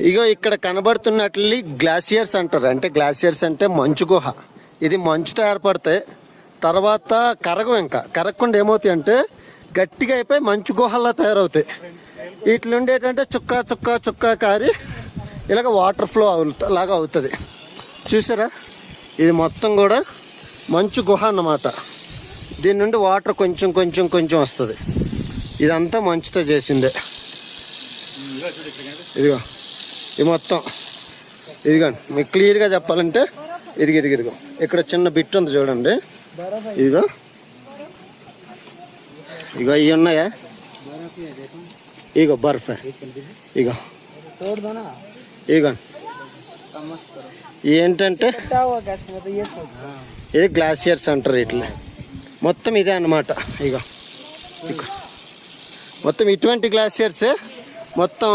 ఇగో ఇక్కడ కనబడుతున్నట్లు గ్లాసియర్స్ అంటారు. అంటే గ్లాసియర్స్ అంటే మంచు గుహ. ఇది మంచుతో ఏర్పడతాయి, తర్వాత కరగవు. ఇంకా కరగకుండా ఏమవుతాయి అంటే గట్టిగా అయిపోయి మంచు గుహల్లా తయారవుతాయి. వీటిలో ఉండేటంటే చుక్క చుక్క చుక్క కారి ఇలాగ వాటర్ ఫ్లో లాగా అవుతుంది. చూసారా, ఇది మొత్తం కూడా మంచు గుహ అన్నమాట. దీని నుండి వాటర్ కొంచెం కొంచెం కొంచెం వస్తుంది. ఇదంతా మంచుతో చేసిందే. ఇదిగో ఇది మొత్తం. ఇదిగోండి, మీకు క్లియర్గా చెప్పాలంటే ఇదిగో ఇక్కడ చిన్న బిట్ ఉంది చూడండి. ఇదిగో ఇగో ఇవి ఉన్నాయా, ఇగో బర్ఫ్. ఇగో ఇగోండి, ఏంటంటే ఇది గ్లాసియర్స్ అంటారు. ఇట్లా మొత్తం ఇదే అన్నమాట. ఇగో మొత్తం ఇటువంటి గ్లాసియర్సే మొత్తం